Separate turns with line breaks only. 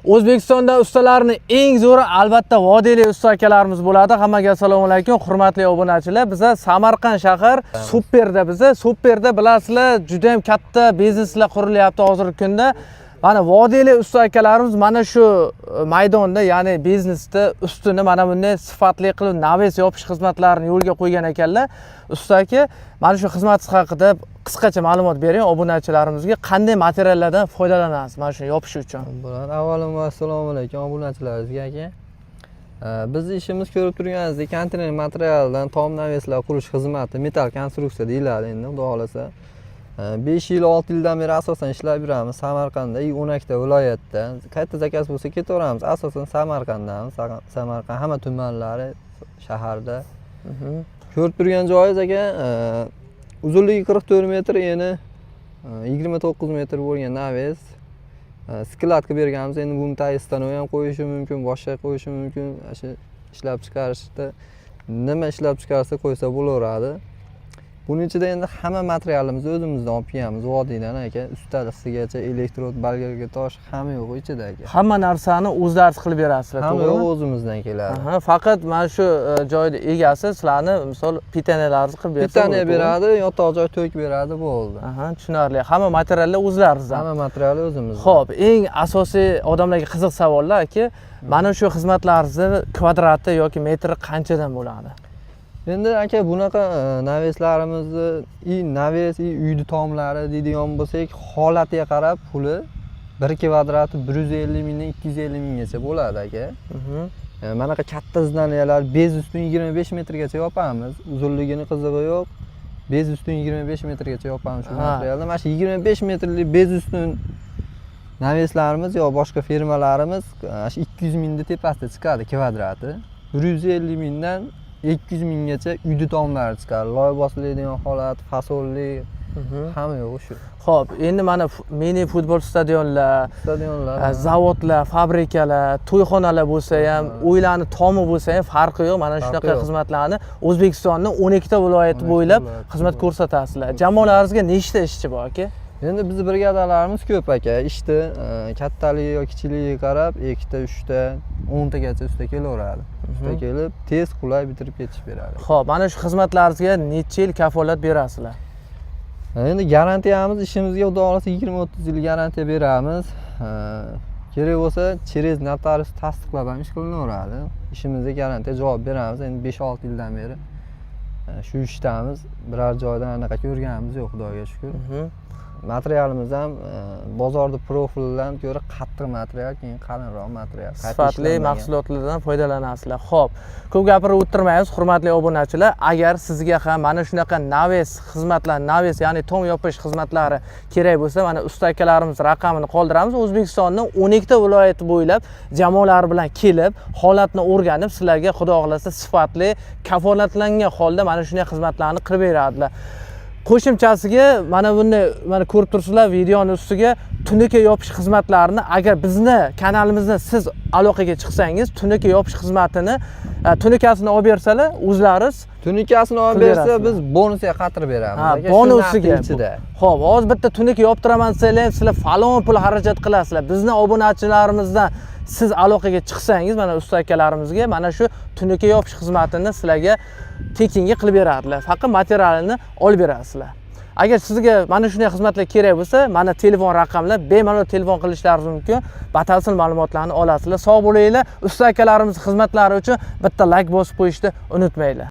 O'zbekistonda ustalarning eng zo'ri albatta vodiylik usta akalarimiz bo'ladi. Hammaga assalomu alaykum, hurmatli obunachilar. Biz Samarqand shahar Superda bilasizlar, juda ham katta bizneslar qurilyapti hozirgi kunda. Mana vodiylik usta akalarimiz mana shu maydonda, ya'ni biznesda ustini mana bunday sifatli qilib naves yopish xizmatlarini yo'lga qo'ygan ekanlar. Usta aka, mana shu xizmat haqida qisqacha ma'lumot bering obunachilarimizga, qanday materiallardan foydalanasiz mana shuni yopish uchun.
Bo'ladi. Avvalambor assalomu alaykum obunachilarimizga aka. Biz ishimiz ko'rib turganingizdek, konteyner materialdan tom naveslar qurish xizmati, metal konstruksiya deyiladi endi, xudo xolasa. 5 yil 6 yildan beri asosan ishlab yuramiz Samarqandda, 12 ta viloyatda. Katta zakaz bo'lsa ketaveramiz. Asosan Samarqanddamiz. Samarqand hamma tumanlari, shaharda. Ko'rib turgan joyingiz aka, uzunligi 44 metr, eni 29 metr bo'lgan naves. Sklat qilib berganmiz. Endi buni tayistdan ham qo'yishi mumkin, boshqa qo'yishi mumkin. Shu ishlab chiqarishda nima ishlab chiqarsa qo'ysa bo'laveradi. Buning ichida endi hamma materialimizni o'zimizdan olib kelamiz, vodiydan aka, ustalasigacha, elektrod, bolgarga tosh, hamma yo'q ichida aka.
Hamma narsani o'zlaringiz qilib berasizlar,
to'g'rimi? Hamma o'zimizdan keladi.
Faqat mana shu joyda egasi sizlarni misol pitaniyalarni qilib bersa,
pitaniya beradi, yotoq joy to'k beradi, bo'ldi.
Tushunarli. Hamma materiallar o'zlaringizdan.
Hamma material o'zimizdan.
Xo'p, eng asosiy odamlarga qiziq savollar aka, mana shu xizmatlaringizni kvadrati yoki metri qanchadan bo'ladi?
Endi aka, bunaqa naveslarimizni, naves, uyni tomlari deydigan bo'lsak, holatiga qarab puli 1 kvadrati 150 mingdan 250 minggacha bo'ladi aka. Manaqa katta zdaniyalar bez ustun 25 metrgacha yopamiz. Uzunligini qizig'i yo'q. Bez ustun 25 metrgacha yopamiz shu materialni. Mana shu 25 metrlik bez ustun naveslarimiz yo boshqa firmalarimiz 200 mingning tepasida chiqadi kvadrati. 150 mingdan 200 minggacha uyni tomlari chiqadi. Loy bosiladigan holat, fasolli, hamma yo'q shu. Xo'p,
endi mana mini futbol stadionlar, zavodlar, fabrikalar, to'yxonalar bo'lsa ham, uylarni tomi bo'lsa ham farqi yo'q. Mana shunaqa xizmatlarni O'zbekistonning 12 ta viloyati bo'ylab xizmat ko'rsatasizlar. Jamoalaringizga nechta ishchi bor aka?
Endi bizning brigadalarimiz ko'p aka. Ishni kattaligi yoki kichikligiga qarab 2 ta, 3 ta, 10 tagacha usta kelaveradi. Usta kelib, tez, qulay bitirib ketib beradi.
Xo'p, mana shu xizmatlaringizga necha yil kafolat berasizlar?
Endi garantiyamiz ishimizga xudo xolasa 20-30 yil garantiya beramiz. Kerak bo'lsa, через notarius tasdiqlab ham ish qilinaveradi. Ishimizga garantiya javob beramiz. Endi 5-6 yildan beri shu ishdamiz. Biror joydan anaqa ko'rganimiz yo'q, xudoga shukr. Materialimiz ham bozorda profildan ko'ra qattiq material, keyin qalinroq material.
Sifatli mahsulotlardan foydalanasizlar. Xo'p, ko'p gapirib o'tirmaymiz, hurmatli obunachilar. Agar sizga ham mana shunaqa naves xizmatlar, naves ya'ni tom yopish xizmatlari kerak bo'lsa, mana usta akalarimiz raqamini qoldiramiz. O'zbekistonning 12 ta viloyati bo'ylab jamoalar bilan kelib, holatni o'rganib, sizlarga xudo xolasa sifatli, kafolatlangan holda mana shunday xizmatlarni qilib beradilar. Qo'shimchasiga mana bunday ko'rib turibsizlar videoning ustiga tunuka yopish xizmatlarini, agar bizni kanalimizda siz aloqaga chiqsangiz, tunuka yopish xizmatini, tunukasini olib bersalar, o'zlariz
tunukasini olib bersa, biz bonusga qatirib beramiz.
Bonusiga. Xo'p, hozir bitta tunuka yoptiraman desanglar, sizlar falon pul xarajat qilasizlar. Bizni obunachilarimizdan siz aloqaga chiqsangiz, mana usta akalarimizga mana shu tunuka yopish xizmatini sizlarga tekinga qilib beradilar. Faqat materialini olib berasizlar. Agar sizga mana shunday xizmatlar kerak bo'lsa, mana telefon raqamlar, bemalol telefon qilishlaringiz mumkin. Batafsil ma'lumotlarni olasizlar. Sog' bo'linglar. Usta akalarimiz xizmatlari uchun bitta like bosib qo'yishni unutmanglar.